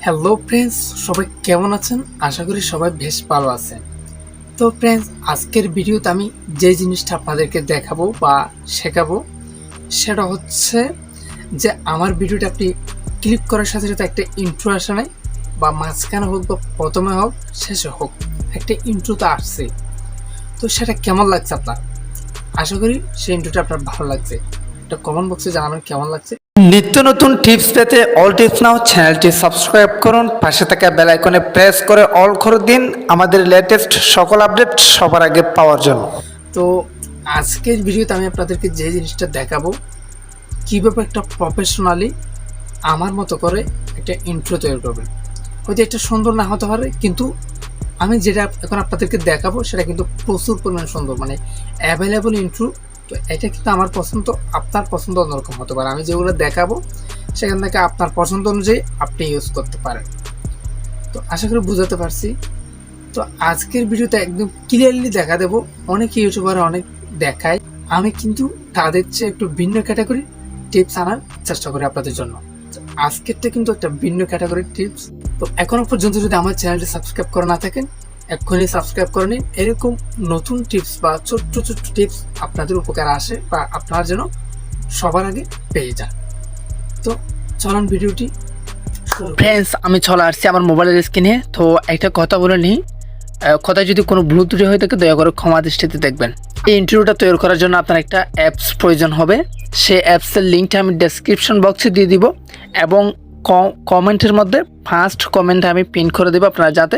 Hello friends, সবাই কেমন আছেন? আশা করি সবাই বেশ ভালো আছেন। তো ফ্রেন্ডস, আজকের ভিডিওতে আমি যে জিনিসটা আপনাদেরকে দেখাবো বা শেখাবো সেটা হচ্ছে যে আমার ভিডিওটা আপনি ক্লিক করার সাথে সাথে একটা ইন্ট্রো আসে নাই, বা মাঝখানে হোক বা প্রথমে হোক শেষে হোক একটা ইন্ট্রো তো আসছে। তো সেটা কেমন লাগছে আপনার? আশা করি সেই ইন্ট্রোটা আপনার ভালো লাগছে। একটা কমেন্ট বক্সে জানাবেন কেমন লাগছে। নিত্য নতুন টিপস পেতে অল টিপস নাও চ্যানেলটি সাবস্ক্রাইব করুন, পাশে থাকা বেল আইকনে প্রেস করে অল করে দিন আমাদের লেটেস্ট সকল আপডেট সবার আগে পাওয়ার জন্য। তো আজকের ভিডিওতে আমি আপনাদেরকে যে জিনিসটা দেখাবো কীভাবে একটা প্রফেশনালি আমার মতো করে একটা ইন্ট্রো তৈরি করবেন। হয়তো একটা সুন্দর না হতে পারে, কিন্তু আমি যেটা এখন আপনাদেরকে দেখাবো সেটা কিন্তু প্রচুর পরিমাণে সুন্দর, মানে অ্যাভেলেবল ইন্ট্রো। তো এটা কিন্তু আমার পছন্দ, আপনার পছন্দ অন্যরকম হতে পারে। আমি যেগুলো দেখাবো সেখান থেকে আপনার পছন্দ অনুযায়ী আপনি ইউজ করতে পারেন। তো আশা করি বুঝাতে পারছি। তো আজকের ভিডিওতে একদম ক্লিয়ারলি দেখা দেবো। অনেক ইউটিউবার অনেক দেখায়, আমি কিন্তু তাদের চেয়ে একটু ভিন্ন ক্যাটাগরি টিপস আনার চেষ্টা করি আপনাদের জন্য। আজকেরটা কিন্তু একটা ভিন্ন ক্যাটাগরির টিপস। তো এখনো পর্যন্ত যদি আমার চ্যানেলটি সাবস্ক্রাইব করে না থাকেন, এক্ষুনি সাবস্ক্রাইব করে নিন। এরকম নতুন টিপস বা ছোট্ট ছোট্ট টিপস আপনাদের উপকার আসে বা আপনার যেন সবার আগে পেয়ে যান। তো চলুন ভিডিওটি। ফ্রেন্ডস, আমি চলে আসছি আমার মোবাইলের স্ক্রিনে। তো একটা কথা বলে নিই, কথায় যদি কোনো ভুল ত্রুটি হয়ে থাকে দয়া করে ক্ষমা দৃষ্টিতে দেখবেন। এই ইন্টারভিউটা তৈরি করার জন্য আপনার একটা অ্যাপস প্রয়োজন হবে। সেই অ্যাপসের লিঙ্কটা আমি ডেসক্রিপশন বক্সে দিয়ে দিব এবং কমেন্টের মধ্যে ফার্স্ট কমেন্টে আমি পিন করে দেবো, আপনারা যাতে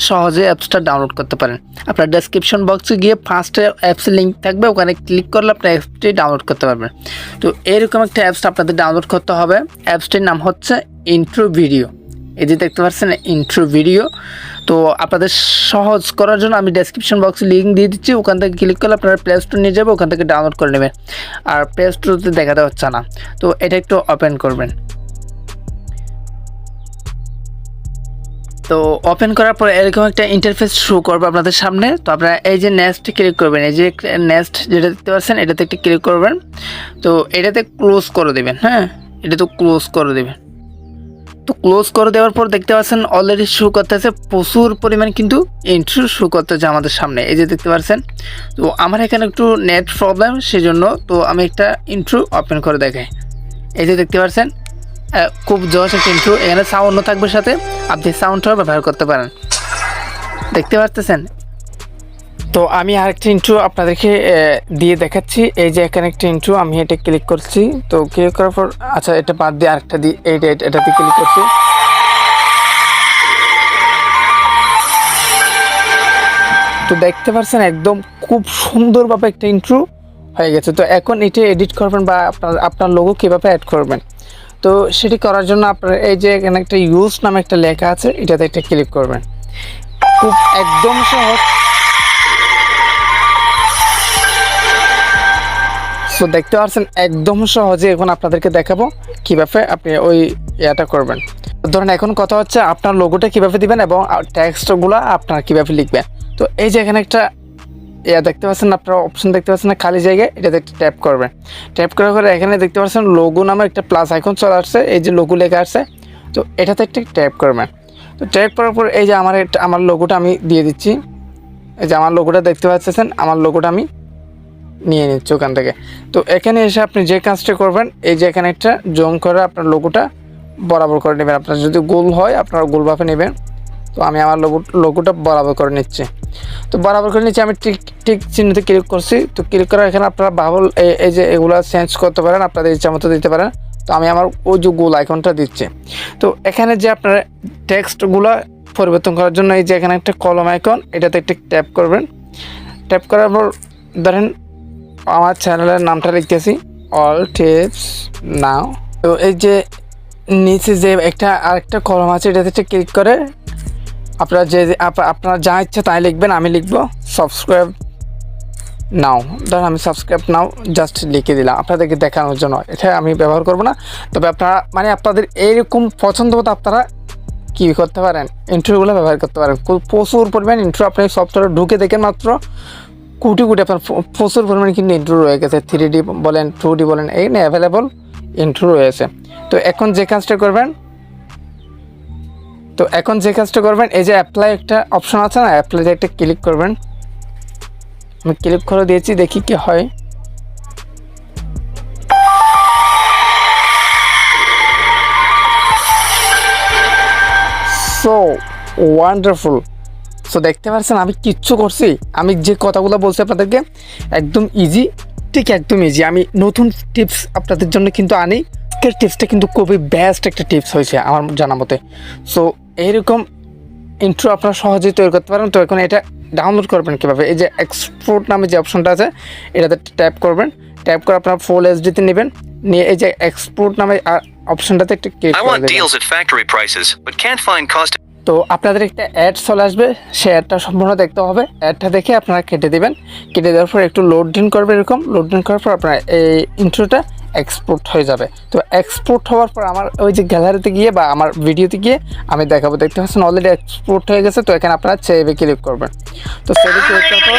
সহজে অ্যাপসটা ডাউনলোড করতে পারেন। আপনার ডেসক্রিপশন বক্সে গিয়ে ফার্স্টে অ্যাপসের লিঙ্ক থাকবে, ওখানে ক্লিক করলে আপনার অ্যাপসটি ডাউনলোড করতে পারবেন। তো এরকম একটা অ্যাপসটা আপনাদের ডাউনলোড করতে হবে। অ্যাপসটির নাম হচ্ছে ইন্ট্রো ভিডিও। এই যে দেখতে পাচ্ছেন ইন্ট্রো ভিডিও। তো আপনাদের সহজ করার জন্য আমি ডেসক্রিপশন বক্সে লিঙ্ক দিয়ে দিচ্ছি, ওখান থেকে ক্লিক করলে আপনারা প্লে স্টোর নিয়ে যাবে, ওখান থেকে ডাউনলোড করে নেবেন। আর প্লে স্টোরতে দেখাতে হচ্ছে না, তো এটা একটু ওপেন করবেন। তো ওপেন করার পর এরকম একটা ইন্টারফেস শো করবে আপনাদের সামনে। তো আপনারা এই যে নেক্সট ক্লিক করবেন, এই যে নেক্সট যেটা দেখতে পাচ্ছেন এটাতে একটু ক্লিক করবেন। তো এটাতে ক্লোজ করে দেবেন। হ্যাঁ, এটা তো ক্লোজ করে দেবেন। তো ক্লোজ করে দেওয়ার পর দেখতে পাচ্ছেন অলরেডি শো করতেছে প্রচুর পরিমাণ কিন্তু ইন্ট্রো শো করতেছে আমাদের সামনে, এই যে দেখতে পাচ্ছেন। তো আমার এখানে একটু নেট প্রবলেম, সেজন্য তো আমি একটা ইন্ট্রো ওপেন করে দেখাই। এই যে দেখতে পাচ্ছেন খুব জোশ একটা ইন্ট্রো, এখানে সাউন্ডও থাকবে, সাথে আপনি সাউন্ডটাও ব্যবহার করতে পারেন, দেখতে পাচ্ছেন। তো আমি আরেকটা ইন্ট্রো আপনাদেরকে দিয়ে দেখাচ্ছি। এই যে এখানে একটা ইন্ট্রো, আমি এটা ক্লিক করছি। তো ক্লিক করার পর আচ্ছা এটা বাদ দিয়ে আরেকটা দিই, এটাতে ক্লিক করছি। তো দেখতে পাচ্ছেন একদম খুব সুন্দরভাবে একটা ইন্ট্রো হয়ে গেছে। তো এখন এটা এডিট করবেন বা আপনার লোগো কীভাবে অ্যাড করবেন, তো সেটি করার জন্য আপনার এই যে এখানে একটা ইউজ নামে একটা লেখা আছে, এটাতে একটা ক্লিক করবেন। খুব একদম সহজ। তো দেখতে পাচ্ছেন একদম সহজে এখন আপনাদেরকে দেখাবো কিভাবে আপনি ওই এটা করবেন। ধরেন এখন কথা হচ্ছে আপনার লোগোটা কিভাবে দিবেন এবং টেক্সটগুলো আপনার কিভাবে লিখবেন। তো এই যে এখানে একটা দেখতে পাচ্ছেন, আপনার অপশন দেখতে পাচ্ছেন না খালি জায়গায়, এটাতে একটা ট্যাপ করবেন। ট্যাপ করার পরে এখানে দেখতে পাচ্ছেন লোগো নামে একটা প্লাস আইকন চলে আসছে, এই যে লোগো লেখা আসছে। তো এটাতে একটা ট্যাপ করবেন। তো ট্যাপ করার পর এই যে আমার লোগোটা আমি দিয়ে দিচ্ছি। এই যে আমার লোগোটা দেখতে পাচ্ছেন, আমার লোগোটা আমি নিয়ে নিচ্ছি ওখান থেকে। তো এখানে এসে আপনি যে কাজটা করবেন, এই যে এখানে একটা জুম করে আপনার লোগোটা বরাবর করে নেবেন। আপনার যদি গোল হয় আপনারা গোলভাবে নেবেন। তো আমি আমার লোগোটা বরাবর করে নিচ্ছি। তো বরাবর করে নিচ্ছি, আমি ঠিক চিহ্নতে ক্লিক করছি। তো ক্লিক করার এখানে আপনারা বাবল এই যে এগুলো চেঞ্জ করতে পারেন, আপনাদের ইচ্ছা মতো দিতে পারেন। তো আমি আমার ওই যে গোল আইকনটা দিচ্ছি। তো এখানে যে আপনারা টেক্সটগুলো পরিবর্তন করার জন্য এই যে এখানে একটা কলম আইকন, এটাতে একটা ট্যাপ করবেন। ট্যাপ করার পর ধরেন আমার চ্যানেলের নামটা লিখতেছি অল টিপস নাও। তো এই যে নিচে যে আরেকটা কলম আছে, এটাতে একটা ক্লিক করে আপনারা যা ইচ্ছা তাই লিখবেন। আমি লিখব সাবস্ক্রাইব নাও। ধরেন আমি সাবস্ক্রাইব নাও জাস্ট লিখে দিলাম আপনাদেরকে দেখানোর জন্য, এটা আমি ব্যবহার করব না। তবে আপনারা আপনাদের এইরকম পছন্দ মতো আপনারা কী করতে পারেন, ইন্ট্রোগুলো ব্যবহার করতে পারেন। প্রচুর পরিমাণ ইন্ট্রো আপনি সফটওয়্যারে ঢুকে দেখেন, মাত্র কোটি আপনার প্রচুর পরিমাণে কিন্তু ইন্ট্রো রয়ে গেছে। 3D বলেন 2D বলেন, এখানে অ্যাভেলেবল ইন্ট্রো রয়েছে। তো এখন যে কাজটা করবেন, তো এখন যে কাজটা করবেন, এই যে অ্যাপ্লাই একটা অপশন আছে না, অ্যাপ্লাইতে একটা ক্লিক করবেন। আমি ক্লিক করে দিয়েছি, দেখি কি হয়। So wonderful. সো দেখতে পাচ্ছেন আমি কিচ্ছু করছি, আমি যে কথাগুলো বলছি আপনাদেরকে একদম ইজি, ঠিক একদম ইজি। আমি নতুন টিপস আপনাদের জন্য কিন্তু আনি। আজকের টিপসটা কিন্তু খুবই বেস্ট একটা টিপস হয়েছে আমার জানা মতে। সো এইরকম ইন্ট্রো আপনারা সহজেই তৈরি করতে পারেন। তো এখন এটা ডাউনলোড করবেন কীভাবে, এই যে এক্সপোর্ট নামে যে অপশনটা আছে এটাতে ট্যাপ করবেন। ট্যাপ করে আপনার ফুল এইচডিতে নেবেন, নিয়ে এই যে এক্সপোর্ট নামে অপশনটাতে একটা ক্লিক করে দেবেন। তো আপনাদের একটা অ্যাড চলে আসবে, সেই অ্যাডটা সম্পূর্ণ দেখতে হবে। অ্যাডটা দেখে আপনারা কেটে দেবেন, কেটে দেওয়ার পর একটু লোডিং করবে, এরকম লোডিং করার পর আপনার এই ইন্ট্রোটা এক্সপোর্ট হয়ে যাবে। তো এক্সপোর্ট হওয়ার পর আমার ওই যে গ্যালারিতে গিয়ে বা আমার ভিডিওতে গিয়ে আমি দেখাবো। দেখতে পাচ্ছেন অলরেডি এক্সপোর্ট হয়ে গেছে। তো এখানে আপনারা সেভে ক্লিক করবেন। তো সেভে ক্লিক করার পর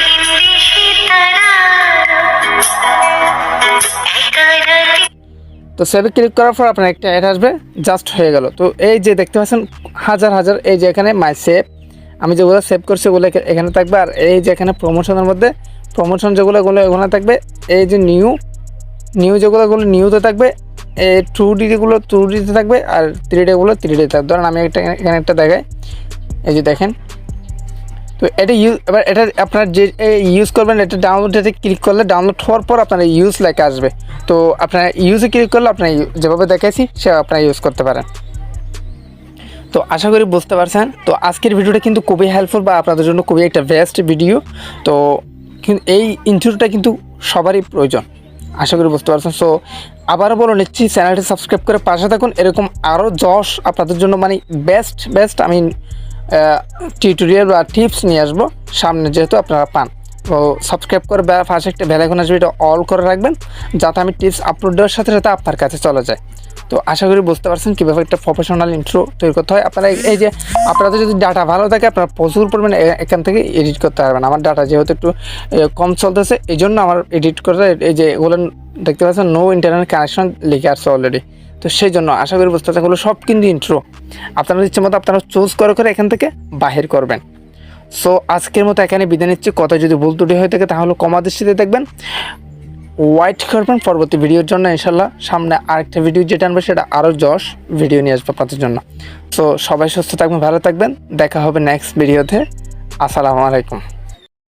সেভে ক্লিক করার পর আপনার একটা অ্যাড আসবে, জাস্ট হয়ে গেল। তো এই যে দেখতে পাচ্ছেন হাজার হাজার, এই যে এখানে মাই সেভ, আমি যেগুলো সেভ করছি ওগুলো এখানে থাকবে। আর এই যে এখানে প্রমোশনের মধ্যে প্রমোশন যেগুলো এখানে থাকবে। এই যে নিউ যেগুলো নিউতে থাকবে, এই 2Dগুলো 2Dতে থাকবে, আর 3Dগুলো 3Dতে থাকবে। ধরেন আমি এখানে একটা দেখাই, এই যে দেখেন। তো এটা এবার এটা আপনার যে ইউজ করবেন, এটা ডাউনলোডে ক্লিক করলে ডাউনলোড হওয়ার পর আপনার ইউজ লেখা আসবে। তো আপনার ইউজে ক্লিক করলে আপনার যেভাবে দেখাইছি সে আপনারা ইউজ করতে পারেন। তো আশা করি বুঝতে পারছেন। তো আজকের ভিডিওটা কিন্তু খুবই হেল্পফুল বা আপনাদের জন্য খুবই একটা বেস্ট ভিডিও। তো এই ইন্ট্রোটা কিন্তু সবারই প্রয়োজন, আশা করি বুঝতে পারছেন। সো আবারও বলে নিচ্ছি, চ্যানেলটি সাবস্ক্রাইব করে পাশে থাকুন। এরকম আরও আপনাদের জন্য মানে বেস্ট আমি টিউটোরিয়াল বা টিপস নিয়ে আসবো সামনে, যেহেতু আপনারা পান। তো সাবস্ক্রাইব করে পাশে একটা বেল আইকন আসবে, এটা অল করে রাখবেন, যাতে আমি টিপস আপলোড দেওয়ার সাথে সাথে আপনার কাছে চলে যায়। তো আশা করি বুঝতে পারছেন কীভাবে একটা প্রফেশনাল ইন্ট্রো তৈরি করতে হয়। আপনারা এই যে আপনাদের যদি ডাটা ভালো থাকে, আপনারা প্রচুর পরিমাণে এখান থেকে এডিট করতে পারবেন। আমার ডাটা যেহেতু একটু কম চলতেছে, এই জন্য আমার এডিট করতে, এই যে এগুলো দেখতে পাচ্ছেন নো ইন্টারনেট কানেকশন লিখে আসছে অলরেডি। তো সেই জন্য আশা করি বুঝতে পারছেন, এগুলো সব কিন্তু ইন্ট্রো আপনাদের ইচ্ছে মতো আপনারা চুজ করে এখান থেকে বাহির করবেন। সো আজকের মতো এখানে বিদায় নিচ্ছি। কথা যদি ভুল ত্রুটি হয়ে থাকে তাহলে কমা দৃষ্টিতে দেখবেন, ওয়াইট করবেন পরবর্তী ভিডিওর জন্য। ইনশাল্লাহ সামনে আরেকটা ভিডিও যেটা আনবে সেটা আরও ভিডিও নিয়ে আসবো আপনাদের জন্য। সো সবাই সুস্থ থাকবেন, ভালো থাকবেন, দেখা হবে নেক্সট ভিডিওতে। আসসালামু আলাইকুম।